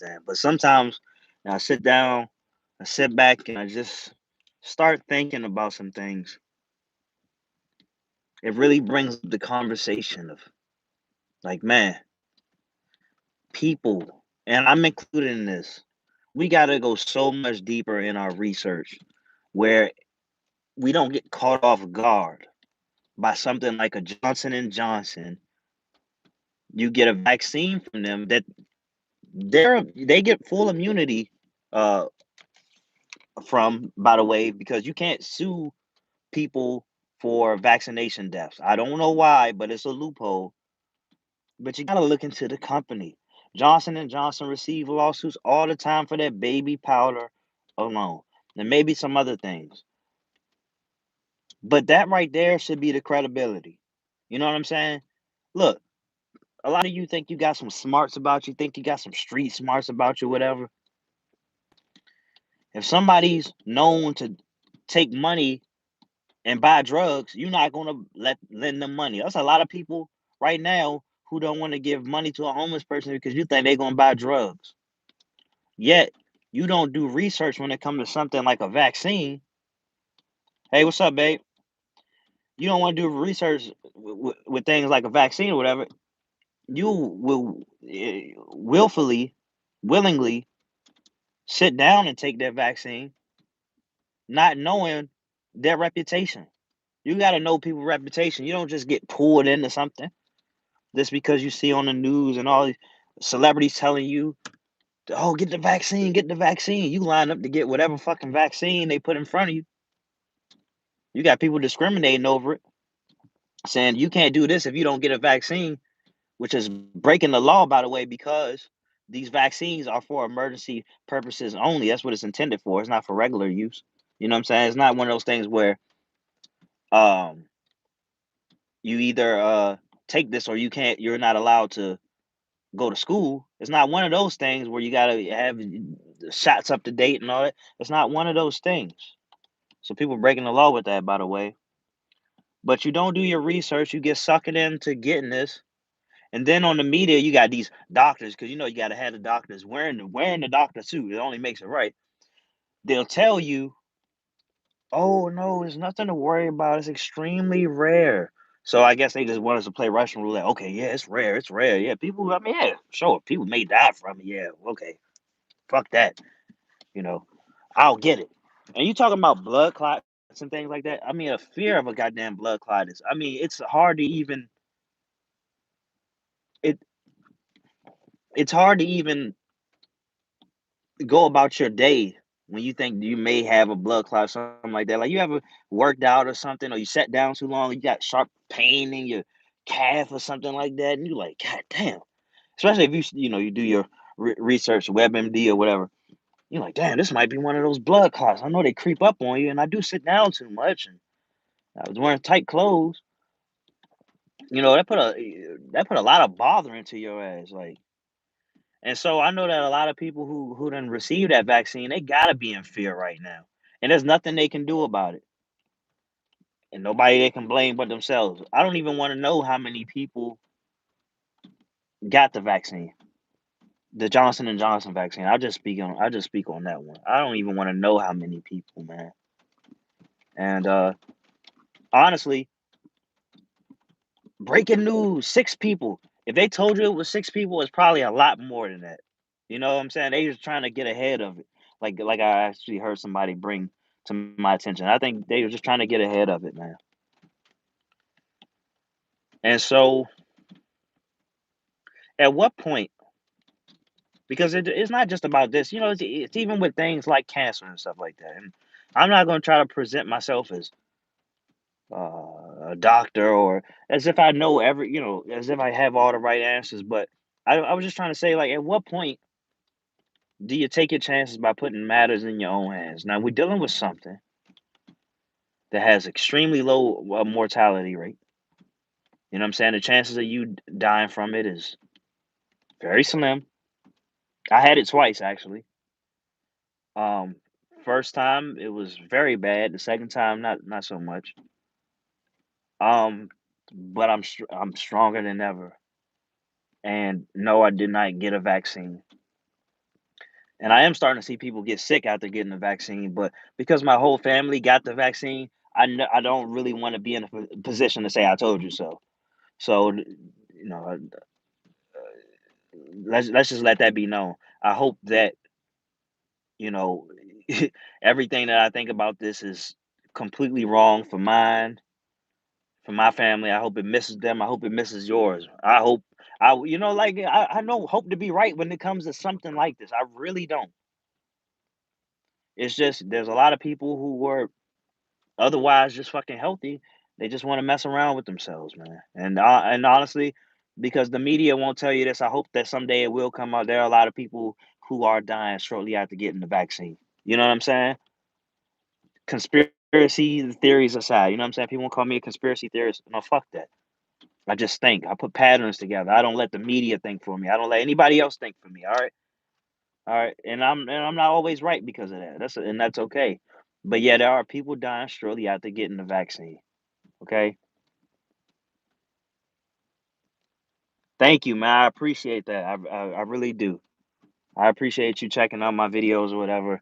understand. But sometimes I sit down, I sit back, and I just start thinking about some things. It really brings up the conversation of like, man, people, and I'm included in this. We got to go so much deeper in our research where we don't get caught off guard by something like a Johnson and Johnson. You get a vaccine from them that they get full immunity uh from, by the way, because you can't sue people for vaccination deaths. I don't know why, but it's a loophole. But you got to look into the company. Johnson and Johnson receive lawsuits all the time for their baby powder alone, and maybe some other things. But that right there should be the credibility. You know what I'm saying? Look, a lot of you think you got some smarts about you, think you got some street smarts about you, whatever. If somebody's known to take money and buy drugs, you're not gonna lend them money. That's a lot of people right now who don't want to give money to a homeless person because you think they're gonna buy drugs. Yet you don't do research when it comes to something like a vaccine. Hey, what's up, babe? You don't want to do research with things like a vaccine or whatever. You will willfully, willingly sit down and take that vaccine, not knowing their reputation. You got to know people's reputation. You don't just get pulled into something just because you see on the news and all these celebrities telling you, "Oh, get the vaccine, get the vaccine." You line up to get whatever fucking vaccine they put in front of you. You got people discriminating over it, saying you can't do this if you don't get a vaccine, which is breaking the law, by the way, because these vaccines are for emergency purposes only. That's what it's intended for. It's not for regular use. You know what I'm saying? It's not one of those things where um you either take this or you can't. You're not allowed to go to school. It's not one of those things where you gotta have shots up to date and all that. It's not one of those things. So people breaking the law with that, by the way. But you don't do your research. You get suckered into getting this. And then on the media, you got these doctors, because you know you got to have the doctors wearing the doctor suit. It only makes it right. They'll tell you, "Oh no, there's nothing to worry about. It's extremely rare." So I guess they just want us to play Russian roulette. Okay, yeah, it's rare. It's rare. Yeah, people. I mean, yeah, sure, people may die from it. Yeah, okay, fuck that. You know, I'll get it. And you talking about blood clots and things like that? I mean, a fear of a goddamn blood clot is. I mean, it's hard to even. It. It's hard to even go about your day when you think you may have a blood clot or something like that. Like you ever worked out or something, or you sat down too long, you got sharp pain in your calf or something like that, and you're like, God damn. Especially if you do your research, WebMD or whatever. You're like, damn, this might be one of those blood clots. I know they creep up on you, and I do sit down too much, and I was wearing tight clothes. That put a lot of bother into your ass, like. And so I know that a lot of people who didn't receive that vaccine, they gotta be in fear right now. And there's nothing they can do about it. And nobody they can blame but themselves. I don't even want to know how many people got the vaccine. The Johnson and Johnson vaccine. I just speak on that one. I don't even want to know how many people, man. And honestly, breaking news, 6 people. If they told you it was 6 people, it's probably a lot more than that. You know what I'm saying? They just trying to get ahead of it. Like I actually heard somebody bring to my attention. I think they were just trying to get ahead of it, man. And so at what point, because it's not just about this, it's even with things like cancer and stuff like that. And I'm not going to try to present myself as a doctor or as if I know as if I have all the right answers. But I was just trying to say, like, at what point do you take your chances by putting matters in your own hands? Now, we're dealing with something that has extremely low mortality rate. You know what I'm saying? The chances of you dying from it is very slim. I had it twice actually. Um, First time it was very bad. The second time, not so much. Um, but I'm stronger than ever. And no, I did not get a vaccine. And I am starting to see people get sick after getting the vaccine, but because my whole family got the vaccine, I don't really want to be in a position to say I told you so. So, you know, let's just let that be known. I hope that, you know, everything that I think about this is completely wrong for my family. I hope it misses them. I hope it misses yours. I hope like I know hope to be right when it comes to something like this. I really don't. It's just there's a lot of people who were otherwise just fucking healthy. They just want to mess around with themselves, man. And honestly, because the media won't tell you this, I hope that someday it will come out. There are a lot of people who are dying shortly after getting the vaccine. You know what I'm saying? Conspiracy theories aside, you know what I'm saying? People call me a conspiracy theorist. No, fuck that. I just think. I put patterns together. I don't let the media think for me. I don't let anybody else think for me. All right. All right. And I'm not always right because of that. That's okay. But yeah, there are people dying shortly after getting the vaccine. Okay. Thank you, man. I appreciate that. I really do. I appreciate you checking out my videos or whatever.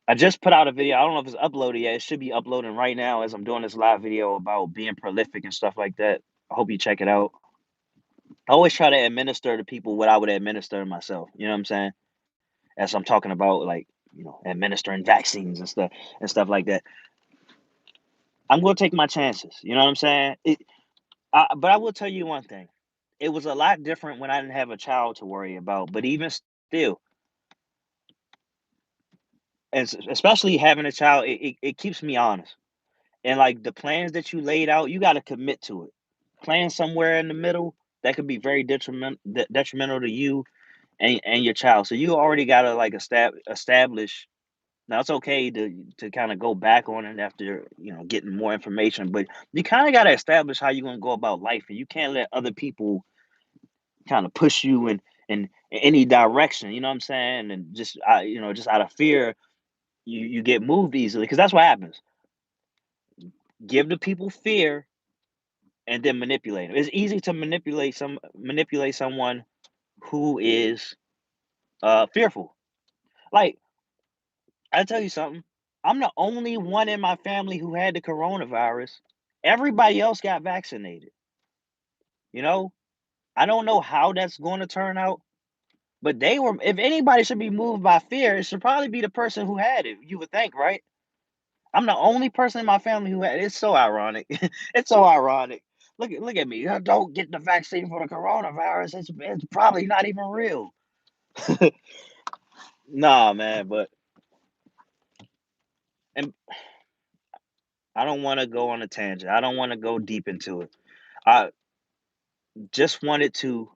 I just put out a video. I don't know if it's uploaded yet. It should be uploading right now as I'm doing this live video about being prolific and stuff like that. I hope you check it out. I always try to administer to people what I would administer to myself. You know what I'm saying? As I'm talking about like, administering vaccines and stuff like that. I'm gonna take my chances. You know what I'm saying? But I will tell you one thing. It was a lot different when I didn't have a child to worry about. But even still, especially having a child, it keeps me honest. And like the plans that you laid out, you got to commit to it. Plan somewhere in the middle that could be very detrimental to you and your child. So you already got to like establish. Now it's okay to kind of go back on it after getting more information, but you kind of got to establish how you're gonna go about life, and you can't let other people kind of push you in any direction. You know what I'm saying? And just out of fear, you get moved easily because that's what happens. Give the people fear and then manipulate them. It's easy to manipulate someone who is fearful. Like I tell you something, I'm the only one in my family who had the coronavirus. Everybody else got vaccinated. You know, I don't know how that's going to turn out, but they were. If anybody should be moved by fear, it should probably be the person who had it. You would think, right? I'm the only person in my family who had it. It's so ironic. It's so ironic. Look at me. I don't get the vaccine for the coronavirus. It's probably not even real. Nah, man, but and I don't want to go on a tangent. I don't want to go deep into it. I just wanted to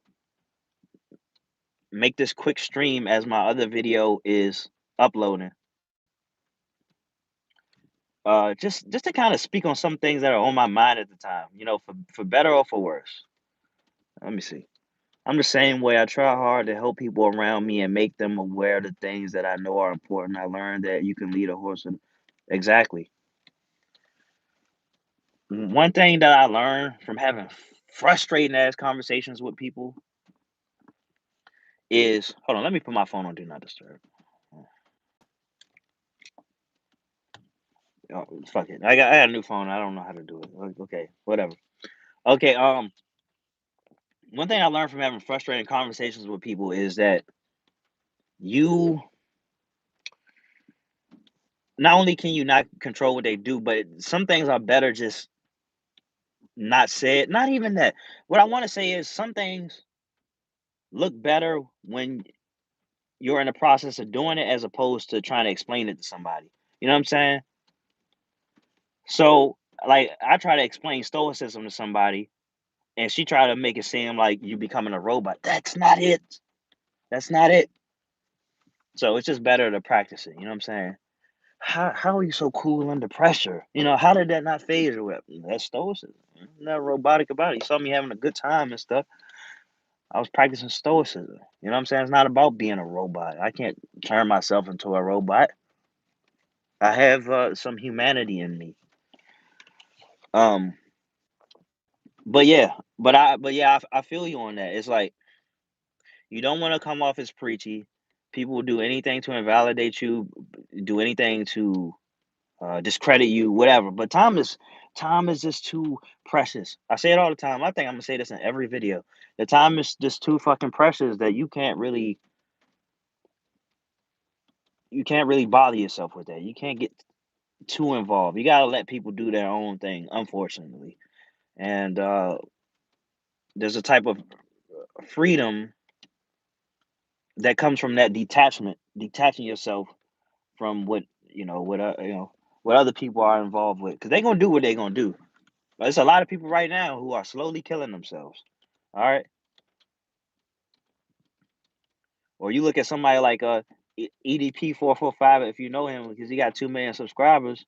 make this quick stream as my other video is uploading. Just to kind of speak on some things that are on my mind at the time, for better or for worse. Let me see. I'm the same way. I try hard to help people around me and make them aware of the things that I know are important. I learned that you can lead a horse in exactly. One thing that I learned from having frustrating ass conversations with people is hold on, let me put my phone on do not disturb. Oh, fuck it. I got a new phone. I don't know how to do it. Okay, whatever. Okay, one thing I learned from having frustrating conversations with people is that you not only can you not control what they do, but some things are better just not said. Not even that. What I want to say is some things look better when you're in the process of doing it as opposed to trying to explain it to somebody. You know what I'm saying? So, like, I try to explain stoicism to somebody, and she tried to make it seem like you becoming a robot. That's not it. That's not it. So it's just better to practice it. You know what I'm saying? How are you so cool under pressure? How did that not phase you? That's stoicism. Not robotic about it. You saw me having a good time and stuff. I was practicing stoicism. You know what I'm saying? It's not about being a robot. I can't turn myself into a robot. I have some humanity in me. Um, but yeah, I feel you on that. It's like you don't want to come off as preachy. People will do anything to invalidate you, do anything to discredit you, whatever. But time is just too precious. I say it all the time. I think I'm gonna say this in every video. The time is just too fucking precious that you can't really bother yourself with that. You can't get too involved. You gotta let people do their own thing, unfortunately. And there's a type of freedom that comes from that detachment, detaching yourself from what other people are involved with, because they're gonna do what they're gonna do. There's a lot of people right now who are slowly killing themselves. All right, or you look at somebody like EDP 445, if you know him, because he got 2 million subscribers.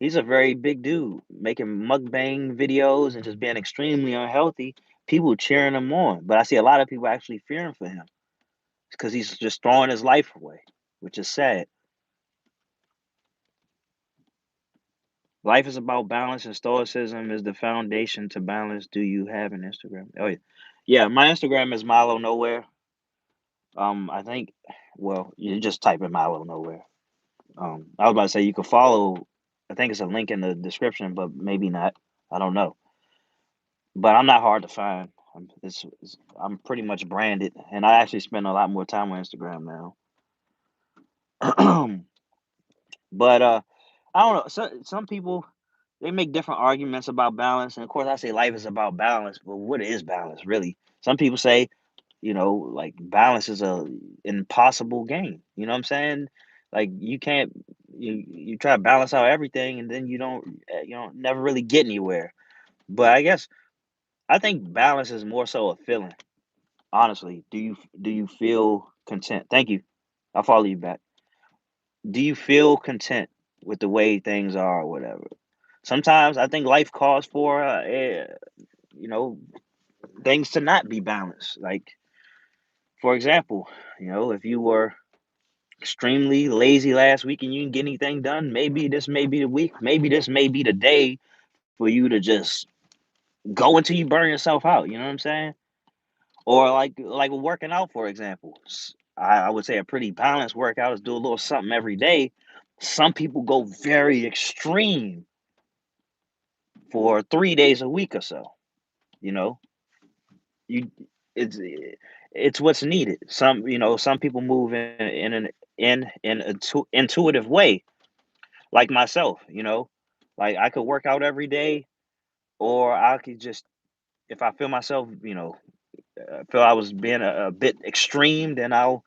He's a very big dude, making mukbang videos and just being extremely unhealthy. People cheering him on, but I see a lot of people actually fearing for him because he's just throwing his life away, which is sad. Life is about balance, and stoicism is the foundation to balance. Do you have an Instagram? Oh yeah, yeah. My Instagram is Milo Nowhere. I think, well, you just type in Milo Nowhere. I was about to say you can follow. I think it's a link in the description, but maybe not. I don't know. But I'm not hard to find. I'm pretty much branded, and I actually spend a lot more time on Instagram now. But I don't know. Some people they make different arguments about balance, and of course, I say life is about balance. But what is balance really? Some people say, like balance is a impossible game. You know what I'm saying? Like you can't you try to balance out everything, and then you don't never really get anywhere. But I think balance is more so a feeling. Honestly, do you feel content? Thank you. I'll follow you back. Do you feel content with the way things are or whatever? Sometimes I think life calls for you know things to not be balanced. Like for example, if you were extremely lazy last week and you didn't get anything done, maybe this may be the week. Maybe this may be the day for you to just go until you burn yourself out. You know what I'm saying? Or like working out, for example. I would say a pretty balanced workout is do a little something every day. Some people go very extreme for 3 days a week or so. You know, you it's it's what's needed. Some people move in an intuitive way, like myself. Like I could work out every day, or I could just if I feel myself, feel I was being a bit extreme, then I'll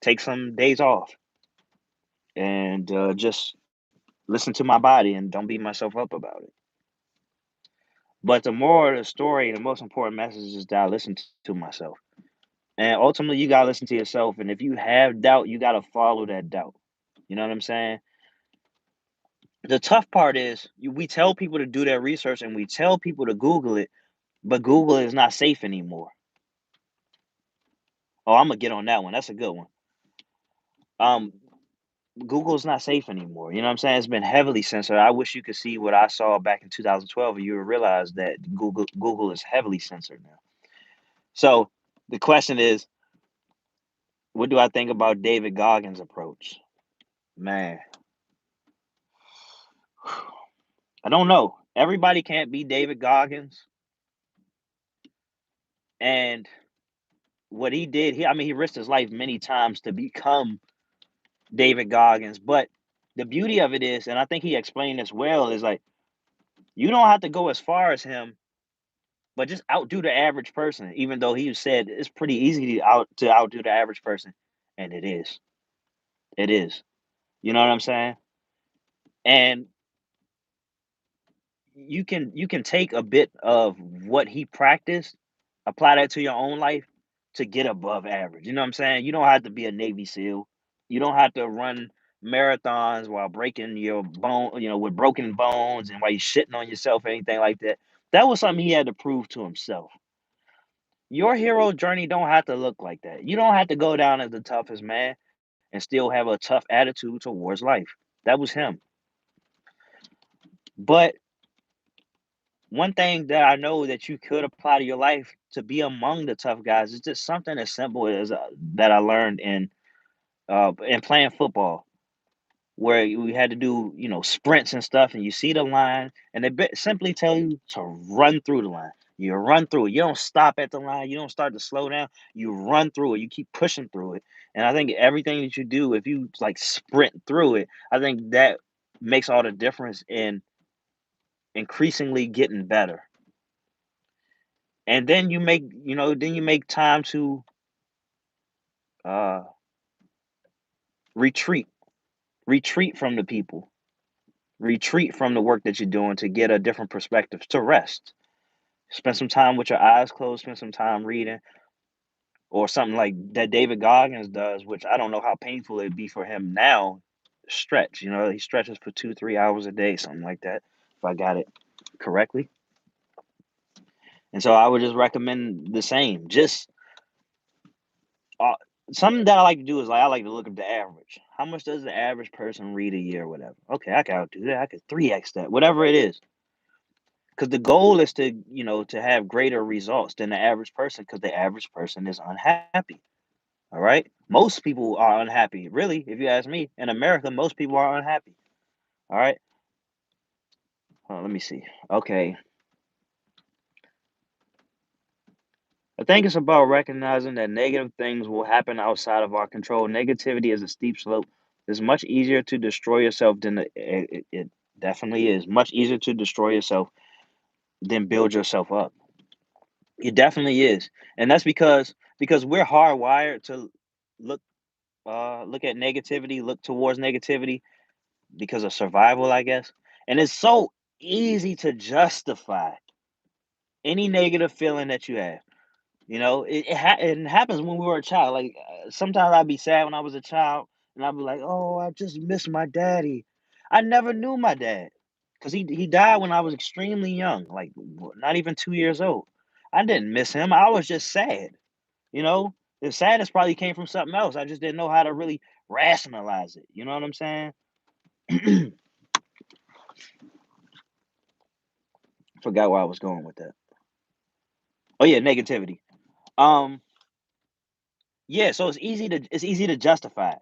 take some days off and just listen to my body and don't beat myself up about it. But the moral of the story, the most important message is that I listen to myself. And ultimately, you got to listen to yourself. And if you have doubt, you got to follow that doubt. You know what I'm saying? The tough part is we tell people to do their research and we tell people to Google it, but Google is not safe anymore. Oh, I'm going to get on that one. That's a good one. Um, Google's not safe anymore. You know what I'm saying? It's been heavily censored. I wish you could see what I saw back in 2012, and you would realize that Google is heavily censored now. So the question is, what do I think about David Goggins' approach? Man, I don't know. Everybody can't be David Goggins, and what he did, he risked his life many times to become David Goggins. But the beauty of it is, and I think he explained this well, is like you don't have to go as far as him, but just outdo the average person, even though he said it's pretty easy to outdo the average person. And it is. It is. You know what I'm saying? And you can take a bit of what he practiced, apply that to your own life to get above average. You know what I'm saying? You don't have to be a Navy SEAL. You don't have to run marathons while breaking your bone, with broken bones and while you're shitting on yourself or anything like that. That was something he had to prove to himself. Your hero journey don't have to look like that. You don't have to go down as the toughest man and still have a tough attitude towards life. That was him. But one thing that I know that you could apply to your life to be among the tough guys is just something as simple as that I learned in playing football, where we had to do, sprints and stuff, and you see the line, and they simply tell you to run through the line. You run through it. You don't stop at the line. You don't start to slow down. You run through it. You keep pushing through it. And I think everything that you do, if you like sprint through it, I think that makes all the difference in increasingly getting better. And then you make time to uh, retreat, retreat from the people, retreat from the work that you're doing to get a different perspective, to rest. Spend some time with your eyes closed, spend some time reading, or something like that David Goggins does, which I don't know how painful it'd be for him now. Stretch, he stretches for 2, 3 hours a day, something like that, if I got it correctly. And so I would just recommend the same. Just uh, something that I like to do is I like to look at the average. How much does the average person read a year, or whatever? Okay, I can outdo that. I could 3x that, whatever it is. Because the goal is to have greater results than the average person, because the average person is unhappy. All right. Most people are unhappy. Really, if you ask me, in America, most people are unhappy. All right. Let me see. Okay. I think it's about recognizing that negative things will happen outside of our control. Negativity is a steep slope. It's much easier to destroy yourself than it definitely is much easier to destroy yourself than build yourself up. It definitely is, and that's because we're hardwired to look look at negativity, look towards negativity because of survival, I guess. And it's so easy to justify any negative feeling that you have. It happens when we were a child. Like sometimes I'd be sad when I was a child, and I'd be like, "Oh, I just miss my daddy." I never knew my dad because he died when I was extremely young, like not even 2 years old. I didn't miss him. I was just sad. You know, the sadness probably came from something else. I just didn't know how to really rationalize it. You know what I'm saying? Forgot where I was going with that. Oh yeah, negativity. Um, yeah, so it's easy to justify,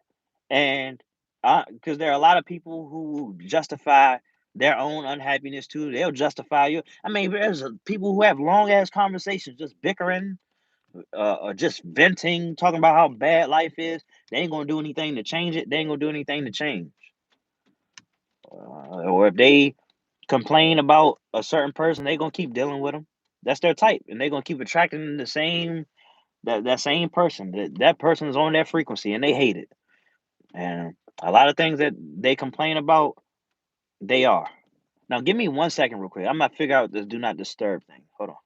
and because there are a lot of people who justify their own unhappiness too. They'll justify you. I mean, there's people who have long ass conversations just bickering, or just venting, talking about how bad life is. They ain't gonna do anything to change it. They ain't gonna do anything to change. Or if they complain about a certain person, they gonna keep dealing with them. That's their type, and they gonna keep attracting that same person. That person is on that frequency, and they hate it. And a lot of things that they complain about, they are. Now, give me 1 second, real quick. I'm gonna figure out this do not disturb thing. Hold on.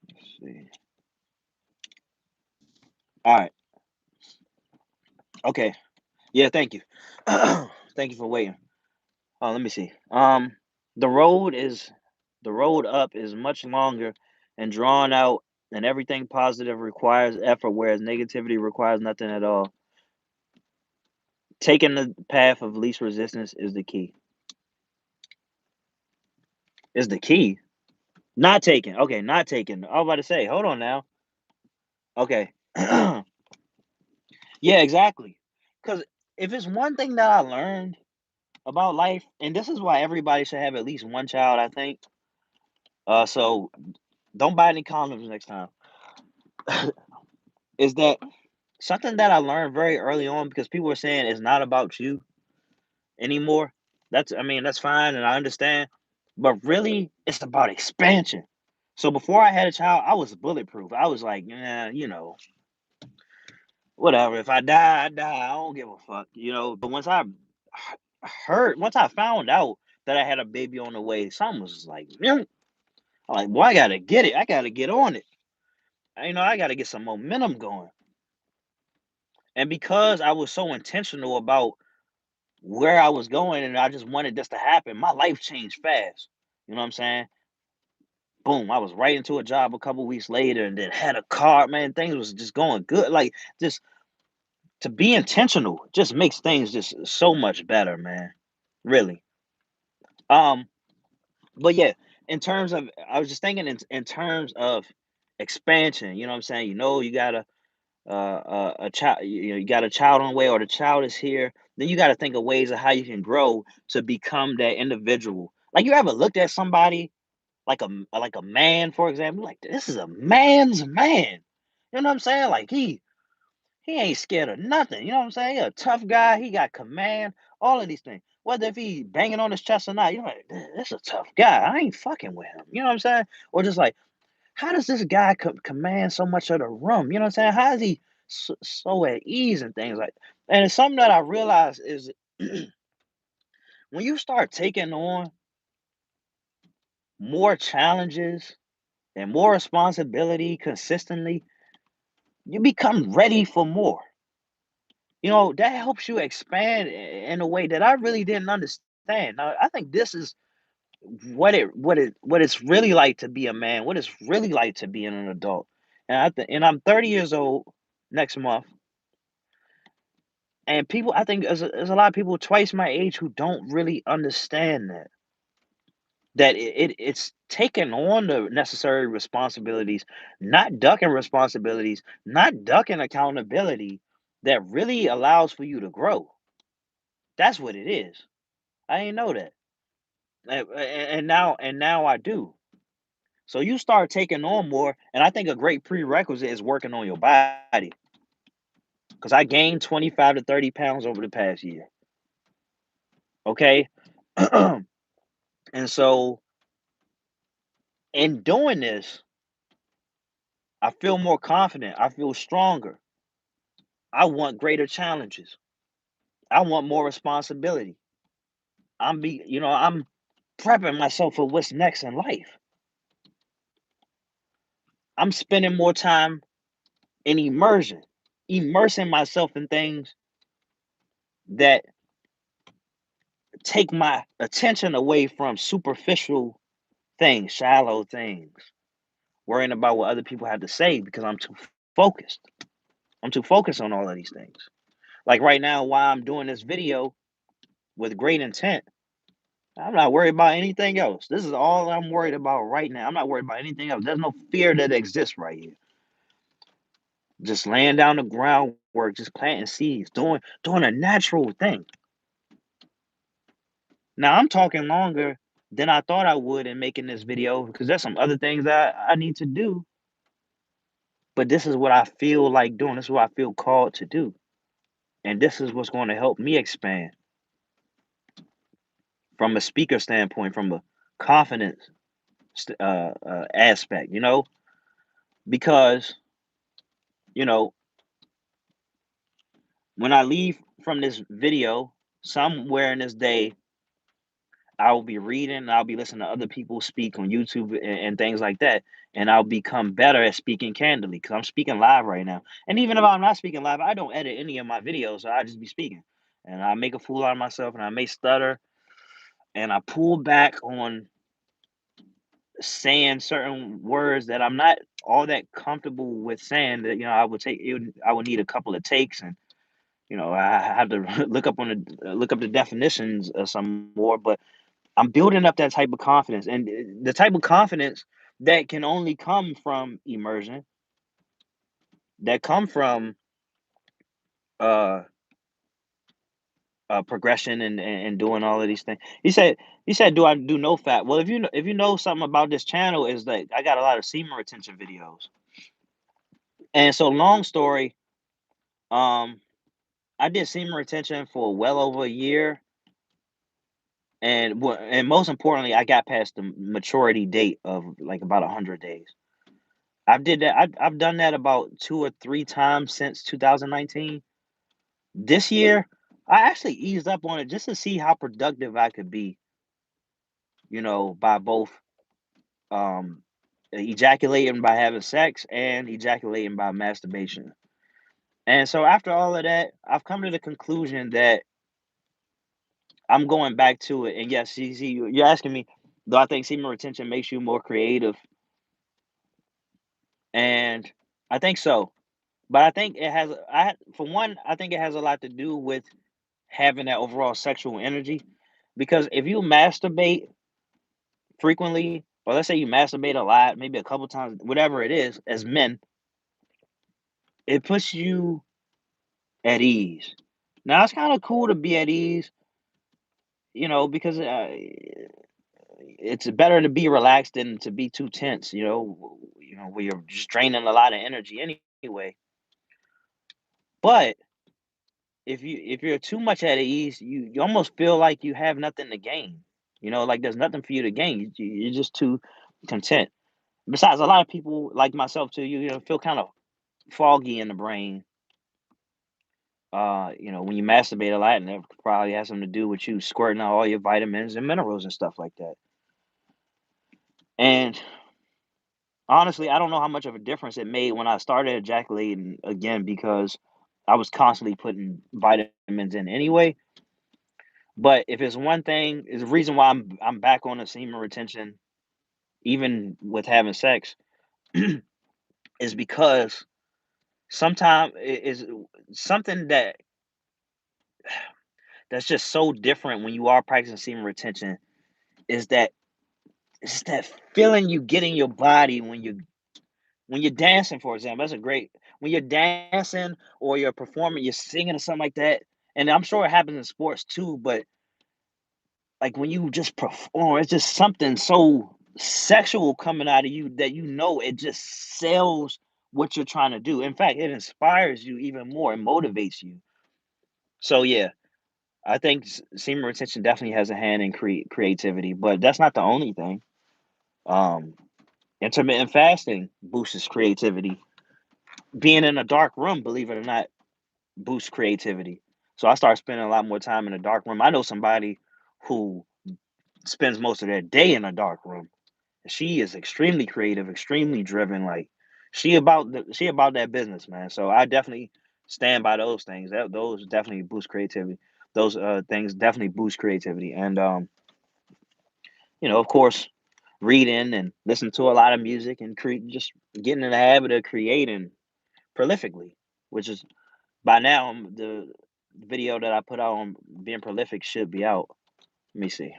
Let's see. All right. Okay. Yeah. Thank you. Thank you for waiting. Let me see. The road is the road up is much longer and drawn out, and everything positive requires effort, whereas negativity requires nothing at all. Taking the path of least resistance is the key. Is the key. Not taking. Okay, not taking. I was about to say, hold on now. Okay. Yeah, exactly. Because if it's one thing that I learned about life, and this is why everybody should have at least one child, I think. So don't buy any condoms next time. Is that something that I learned very early on, because people were saying it's not about you anymore. I mean, that's fine and I understand, but really it's about expansion. So before I had a child, I was bulletproof. I was like, yeah, whatever. If I die, I die. I don't give a fuck, But once I found out that I had a baby on the way, something was just like, I'm like, boy, I gotta get it. I gotta get on it. I gotta get some momentum going. And because I was so intentional about where I was going and I just wanted this to happen, my life changed fast. You know what I'm saying? Boom, I was right into a job a couple weeks later and then had a car, man. Things was just going good. Like, just to be intentional just makes things just so much better, man. Really. Um, but yeah, in terms of, I was just thinking in terms of expansion. You know what I'm saying? You got a child. You got a child on the way, or the child is here. Then you got to think of ways of how you can grow to become that individual. Like, you ever looked at somebody like a man, for example, like, this is a man's man. You know what I'm saying? Like, he ain't scared of nothing. You know what I'm saying? He a tough guy. He got command. All of these things. Whether if he banging on his chest or not, you're like, This a tough guy. I ain't fucking with him." You know what I'm saying? Or just like, how does this guy command so much of the room? You know what I'm saying? How is he so at ease and things like? And it's something that I realize is when you start taking on more challenges and more responsibility consistently, you become ready for more. That helps you expand in a way that I really didn't understand. Now, I think this is what it's really like to be a man, what it's really like to be an adult. And I'm 30 years old next month, and people, I think there's a lot of people twice my age who don't really understand that it's taking on the necessary responsibilities, not ducking responsibilities, not ducking accountability, that really allows for you to grow. That's what it is. I ain't know that. And now I do. So you start taking on more, and I think a great prerequisite is working on your body. Because I gained 25 to 30 pounds over the past year. Okay. And so in doing this, I feel more confident. I feel stronger. I want greater challenges. I want more responsibility. I'm prepping myself for what's next in life. I'm spending more time in immersion, immersing myself in things that take my attention away from superficial things, shallow things, worrying about what other people have to say because I'm too focused. I'm too focused on all of these things. Like right now, while I'm doing this video with great intent, I'm not worried about anything else. This is all I'm worried about right now. I'm not worried about anything else. There's no fear that exists right here. Just laying down the groundwork, just planting seeds, doing a natural thing. Now I'm talking longer than I thought I would in making this video because there's some other things that I need to do, but this is what I feel like doing. This is what I feel called to do. And this is what's going to help me expand from a speaker standpoint, from a confidence aspect, because, you know, when I leave from this video, somewhere in this day, I will be reading, and I'll be listening to other people speak on YouTube and things like that. And I'll become better at speaking candidly because I'm speaking live right now. And even if I'm not speaking live, I don't edit any of my videos. So I just be speaking. And I make a fool out of myself, and I may stutter, and I pull back on saying certain words that I'm not all that comfortable with saying, that I would need a couple of takes, and I have to look up the definitions of some more. But I'm building up that type of confidence, and the type of confidence that can only come from immersion, that come from uh, progression and doing all of these things. He said, "Do I do no fat?" Well, if you know something about this channel, is that I got a lot of semen retention videos, and so long story, um, I did semen retention for well over a year, and most importantly, I got past the maturity date of like about 100 days. I've done that about 2 or 3 times since 2019. This year, I actually eased up on it just to see how productive I could be, by both um ejaculating by having sex and ejaculating by masturbation. And so after all of that, I've come to the conclusion that I'm going back to it. And yes, you're asking me, do I think semen retention makes you more creative? And I think so. But I think for one, I think it has a lot to do with having that overall sexual energy. Because if you masturbate frequently, or let's say you masturbate a lot, maybe a couple times, whatever it is, as men, it puts you at ease. Now it's kind of cool to be at ease, because it's better to be relaxed than to be too tense. Where you're just draining a lot of energy anyway. But if you're too much at ease, you almost feel like you have nothing to gain. Like there's nothing for you to gain. You're just too content. Besides, a lot of people like myself too, feel kind of foggy in the brain. When you masturbate a lot, and that probably has something to do with you squirting out all your vitamins and minerals and stuff like that. And honestly, I don't know how much of a difference it made when I started ejaculating again because I was constantly putting vitamins in anyway. But if it's one thing, is the reason why I'm back on the semen retention, even with having sex, is because sometimes it is something that's just so different when you are practicing semen retention is that it's that feeling you get in your body when you're dancing, for example. That's a great when you're dancing or you're performing, you're singing or something like that. And I'm sure it happens in sports too, but like when you just perform, it's just something so sexual coming out of you that it just sells what you're trying to do. In fact, it inspires you even more and motivates you. So yeah, I think semen retention definitely has a hand in creativity, but that's not the only thing. Um, Intermittent fasting boosts creativity. Being in a dark room, believe it or not, boosts creativity. So I started spending a lot more time in a dark room. I know somebody who spends most of their day in a dark room. She is extremely creative, extremely driven. Like she about that business, man. So I definitely stand by those things. Those definitely boost creativity. Those things definitely boost creativity. And of course, reading and listening to a lot of music and just getting in the habit of creating prolifically, which is by now the video that I put out on being prolific should be out. Let me see.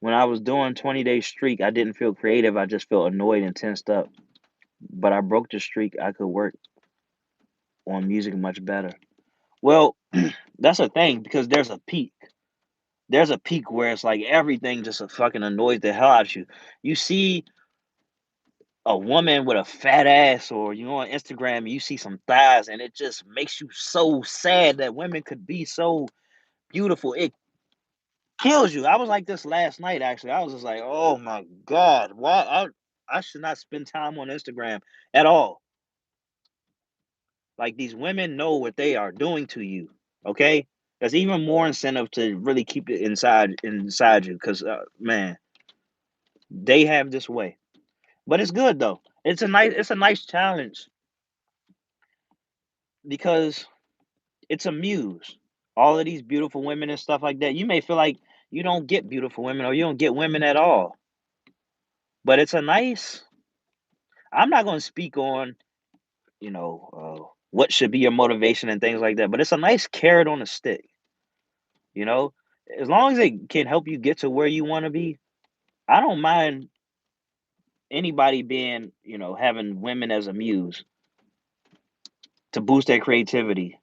When I was doing 20-day streak, I didn't feel creative. I just felt annoyed and tensed up. But I broke the streak. I could work on music much better. Well, that's a thing because there's a peak. There's a peak where it's like everything just fucking annoys the hell out of you. You see a woman with a fat ass, or on Instagram and you see some thighs, and it just makes you so sad that women could be so beautiful. It kills you. I was like this last night, actually. I was just like, oh my God, why I should not spend time on Instagram at all. Like these women know what they are doing to you. Okay. There's even more incentive to really keep it inside you because man, they have this way. But it's good though. It's a nice challenge because it's a muse. All of these beautiful women and stuff like that. You may feel like you don't get beautiful women or you don't get women at all. But it's a nice I'm not going to speak on, what should be your motivation and things like that, but it's a nice carrot on a stick, you know? As long as it can help you get to where you want to be, I don't mind anybody being, having women as a muse to boost their creativity,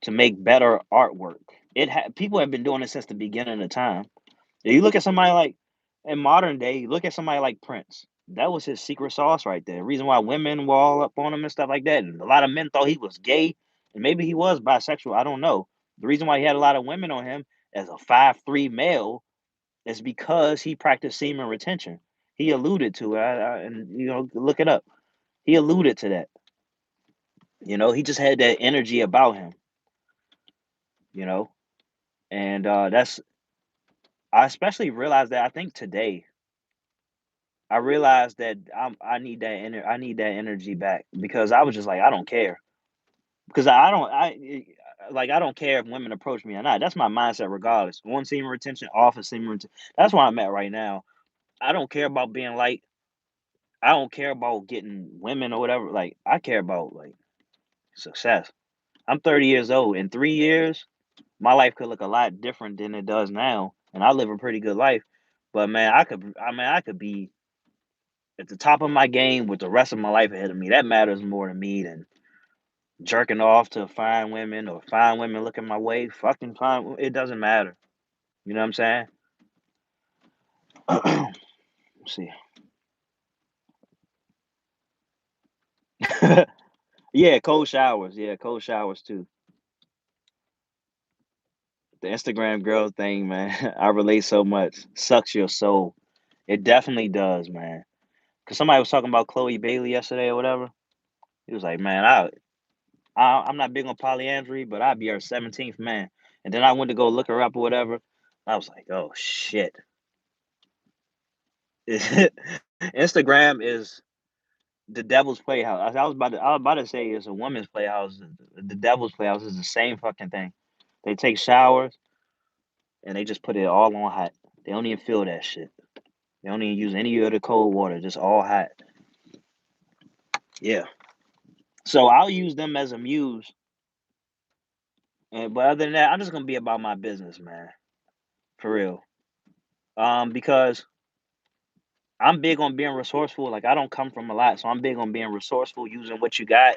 to make better artwork. People have been doing it since the beginning of time. If you look at somebody like in modern day, you look at somebody like Prince. That was his secret sauce right there. Reason why women were all up on him and stuff like that. And a lot of men thought he was gay, and maybe he was bisexual. I don't know. The reason why he had a lot of women on him as a 5'3" male is because he practiced semen retention. He alluded to it, and look it up. He alluded to that. He just had that energy about him. You know, and that's I especially realized that I think today I realized that I need that energy back because I was just like, I don't care. Because I don't care if women approach me or not. That's my mindset regardless. On semen retention, off of semen retention. That's where I'm at right now. I don't care about being like I don't care about getting women or whatever. Like I care about like success. I'm 30 years old. In 3 years, my life could look a lot different than it does now, and I live a pretty good life. But man, I could be at the top of my game with the rest of my life ahead of me. That matters more to me than jerking off to fine women or fine women looking my way. Fucking fine, it doesn't matter. You know what I'm saying? Let's see. Yeah, cold showers. Yeah, cold showers too. The Instagram girl thing, man. I relate so much. Sucks your soul. It definitely does, man. Cause somebody was talking about Chloe Bailey yesterday or whatever. He was like, "Man, I'm not big on polyandry, but I'd be her 17th man." And then I went to go look her up or whatever. I was like, "Oh shit." Instagram is the devil's playhouse. I was about to say it's a woman's playhouse. The devil's playhouse is the same fucking thing. They take showers and they just put it all on hot. They don't even feel that shit. They don't even use any of the cold water, just all hot. Yeah. So I'll use them as a muse. And but other than that, I'm just gonna be about my business, man. For real. Because I'm big on being resourceful. Like I don't come from a lot, so I'm big on being resourceful, using what you got.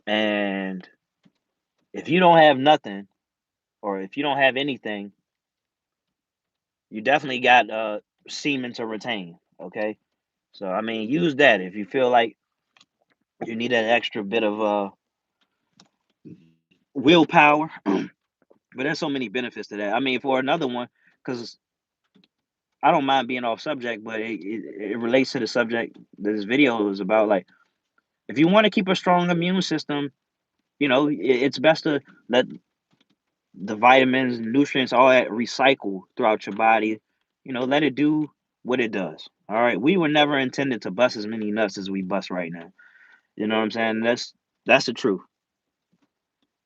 And if you don't have nothing, or if you don't have anything, you definitely got semen to retain. Okay. So I mean, use that if you feel like you need that extra bit of willpower. But there's so many benefits to that. I mean, for another one, because I don't mind being off subject, but it relates to the subject that this video is about. Like, if you want to keep a strong immune system, it's best to let the vitamins, nutrients, all that recycle throughout your body. Let it do what it does. All right. We were never intended to bust as many nuts as we bust right now. You know what I'm saying? That's the truth.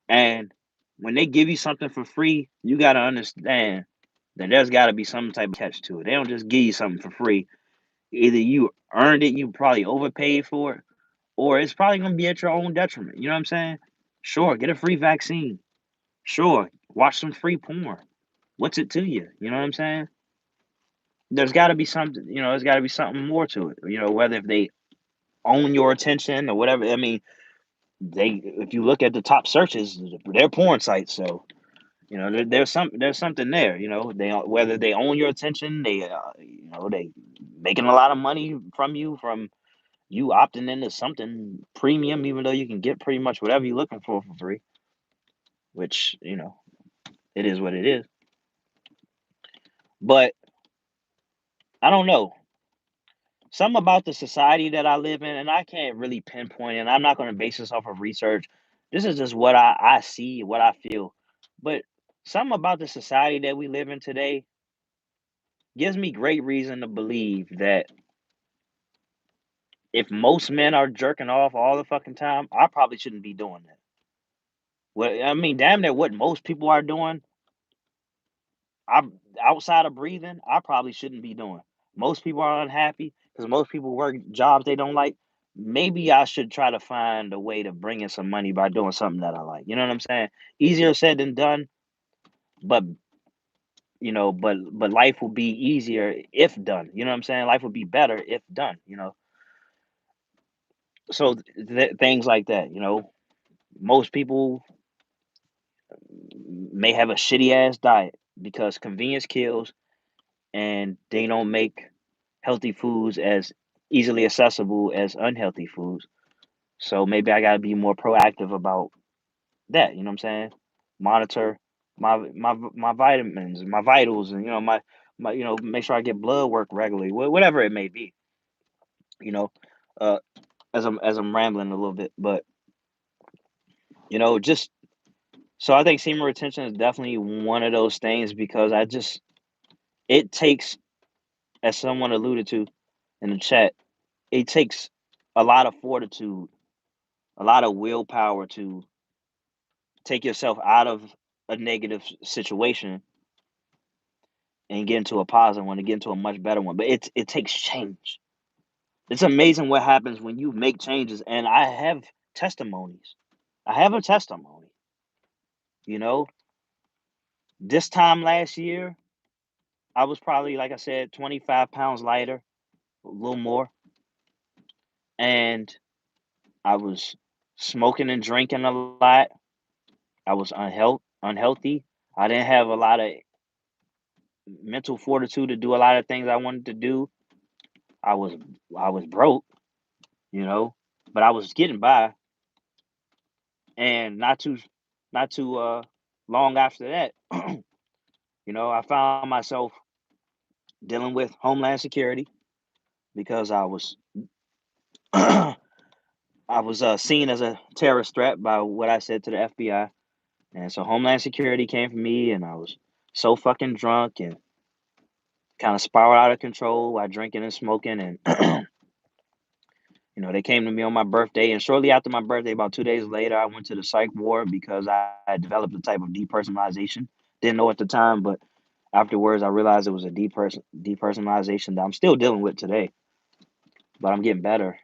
And when they give you something for free, you gotta understand that there's gotta be some type of catch to it. They don't just give you something for free. Either you earned it, you probably overpaid for it, or it's probably gonna be at your own detriment. You know what I'm saying? Sure, get a free vaccine. Sure, watch some free porn. What's it to you? You know what I'm saying? There's got to be something. There's got to be something more to it. Whether if they own your attention or whatever. I mean, if you look at the top searches, they're porn sites. So there's something there. Whether they own your attention, they making a lot of money from you opting into something premium, even though you can get pretty much whatever you're looking for free. Which it is what it is. But I don't know. Something about the society that I live in, and I can't really pinpoint it. And I'm not going to base this off of research. This is just what I see, what I feel. But something about the society that we live in today gives me great reason to believe that if most men are jerking off all the fucking time, I probably shouldn't be doing that. Well, I mean, damn near what most people are doing, I'm outside of breathing, I probably shouldn't be doing. Most people are unhappy because most people work jobs they don't like. Maybe I should try to find a way to bring in some money by doing something that I like. You know what I'm saying? Easier said than done, but but life will be easier if done. You know what I'm saying? Life will be better if done. So things like that. Most people may have a shitty ass diet because convenience kills, and they don't make healthy foods as easily accessible as unhealthy foods. So maybe I got to be more proactive about that. You know what I'm saying? Monitor my vitamins, my vitals, and my make sure I get blood work regularly, whatever it may be. You know, uh, as I'm rambling a little bit, but just so I think semen retention is definitely one of those things because it takes, as someone alluded to in the chat, it takes a lot of fortitude, a lot of willpower to take yourself out of a negative situation and get into a positive one, and get into a much better one. But it takes change. It's amazing what happens when you make changes. And I have testimonies. I have a testimony. You know, this time last year, I was probably, like I said, 25 pounds lighter, a little more, and I was smoking and drinking a lot. I was unhealthy. I didn't have a lot of mental fortitude to do a lot of things I wanted to do. I was I was broke, you know, but I was getting by, and not too long after that, I found myself dealing with Homeland Security because I was seen as a terrorist threat by what I said to the FBI, and so Homeland Security came for me, and I was so fucking drunk and kind of spiraled out of control while drinking and smoking, and they came to me on my birthday, and shortly after my birthday, about 2 days later, I went to the psych ward because I had developed a type of depersonalization. Didn't know at the time, but afterwards, I realized it was a depersonalization that I'm still dealing with today, but I'm getting better.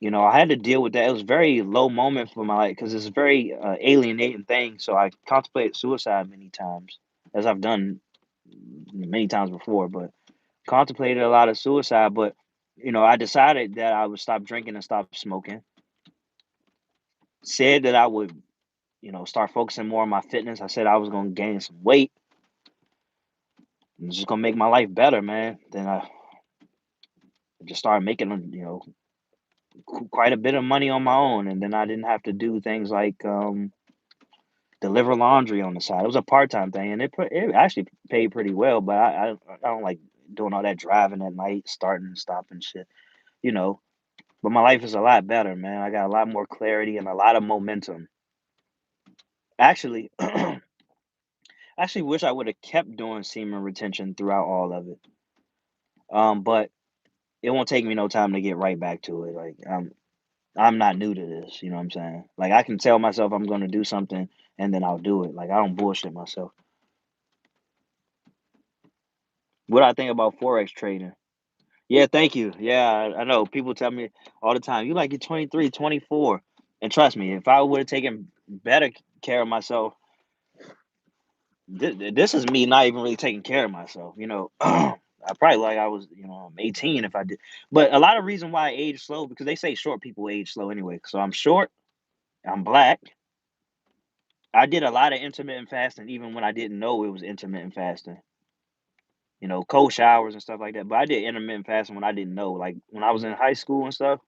I had to deal with that. It was a very low moment for my life because it's a very alienating thing. So I contemplated suicide many times, as I've done many times before, but contemplated a lot of suicide. But I decided that I would stop drinking and stop smoking. Said that I would, start focusing more on my fitness. I said I was going to gain some weight and just going to make my life better, man. Then I just started making, quite a bit of money on my own, and then I didn't have to do things like deliver laundry on the side. It was a part-time thing, and it actually paid pretty well, but I don't like doing all that driving at night, starting and stopping shit, you know. But my life is a lot better, man. I got a lot more clarity and a lot of momentum. Actually, I actually wish I would have kept doing semen retention throughout all of it. But it won't take me no time to get right back to it. Like I'm not new to this, you know what I'm saying? Like I can tell myself I'm gonna do something and then I'll do it. Like I don't bullshit myself. What I think about forex trading? Yeah, thank you. Yeah, I know. People tell me all the time, "You like you're 23, 24." And trust me, if I would have taken better care of myself, this is me not even really taking care of myself. I probably like I was, I'm 18 if I did. But a lot of reason why I age slow because they say short people age slow anyway. So I'm short, I'm black. I did a lot of intermittent fasting even when I didn't know it was intermittent fasting. Cold showers and stuff like that. But I did intermittent fasting when I didn't know. Like when I was in high school and stuff,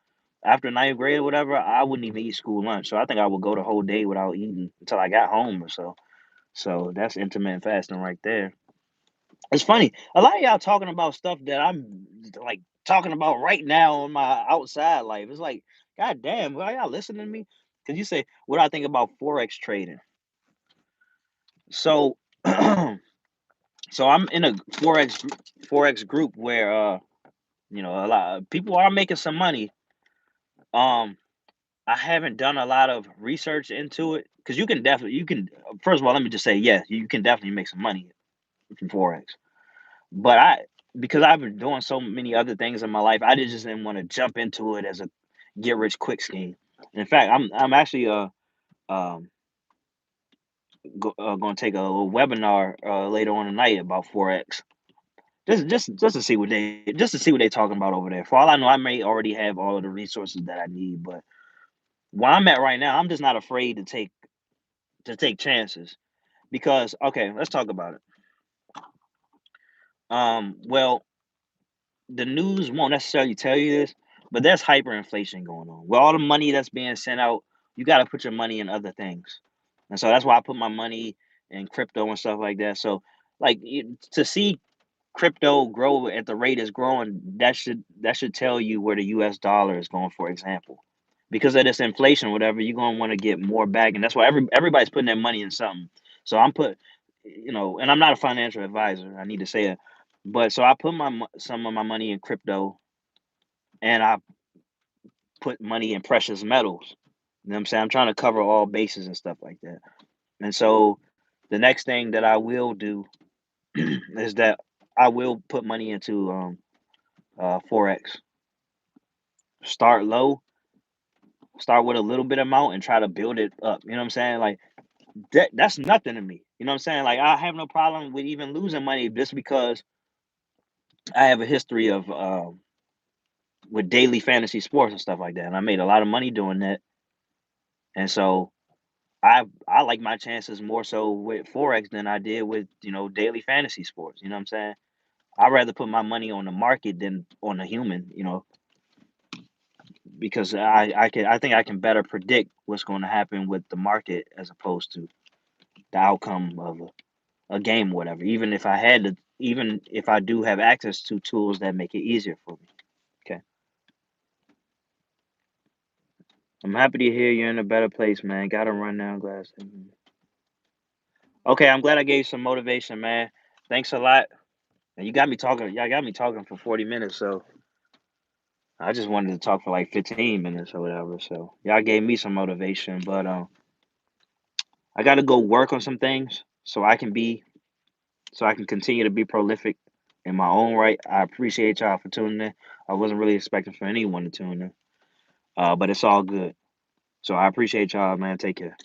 after ninth grade or whatever, I wouldn't even eat school lunch. So I think I would go the whole day without eating until I got home or so. So that's intermittent fasting right there. It's funny. A lot of y'all talking about stuff that I'm like talking about right now in my outside life. It's like, God damn, are y'all listening to me? Because you say, what do I think about forex trading? So, so I'm in a forex group where a lot of people are making some money. Um, I haven't done a lot of research into it because you can first of all, let me just say, yes, you can definitely make some money from forex. But because I've been doing so many other things in my life, I just didn't want to jump into it as a get rich quick scheme. In fact, I'm actually um going to take a little webinar later on tonight about forex. Just to see what they talking about over there. For all I know, I may already have all of the resources that I need, but where I'm at right now, I'm just not afraid to take chances because okay, let's talk about it. Well, the news won't necessarily tell you this, but there's hyperinflation going on. With all the money that's being sent out, you got to put your money in other things, and so that's why I put my money in crypto and stuff like that. So, like to see crypto grow at the rate it's growing, that should tell you where the U.S. dollar is going, for example. Because of this inflation, whatever, you're gonna want to get more back, and that's why everybody's putting their money in something. So and I'm not a financial advisor. I need to say it, but so I put some of my money in crypto, and I put money in precious metals. You know what I'm saying? I'm trying to cover all bases and stuff like that. And so the next thing that I will do is that I will put money into forex. Start low, start with a little bit amount, and try to build it up. You know what I'm saying? Like that's nothing to me. You know what I'm saying? Like, I have no problem with even losing money just because I have a history of with daily fantasy sports and stuff like that, and I made a lot of money doing that. And so I like my chances more so with forex than I did with daily fantasy sports. You know what I'm saying? I'd rather put my money on the market than on a human. Because I think I can better predict what's going to happen with the market as opposed to the outcome of a game, or whatever. Even if I do have access to tools that make it easier for me. Okay, I'm happy to hear you're in a better place, man. Got to run now, Glass. Okay, I'm glad I gave you some motivation, man. Thanks a lot. And you got me talking. Y'all got me talking for 40 minutes, so I just wanted to talk for like 15 minutes or whatever. So y'all gave me some motivation, but I got to go work on some things so I can continue to be prolific in my own right. I appreciate y'all for tuning in. I wasn't really expecting for anyone to tune in, but it's all good. So I appreciate y'all, man. Take care.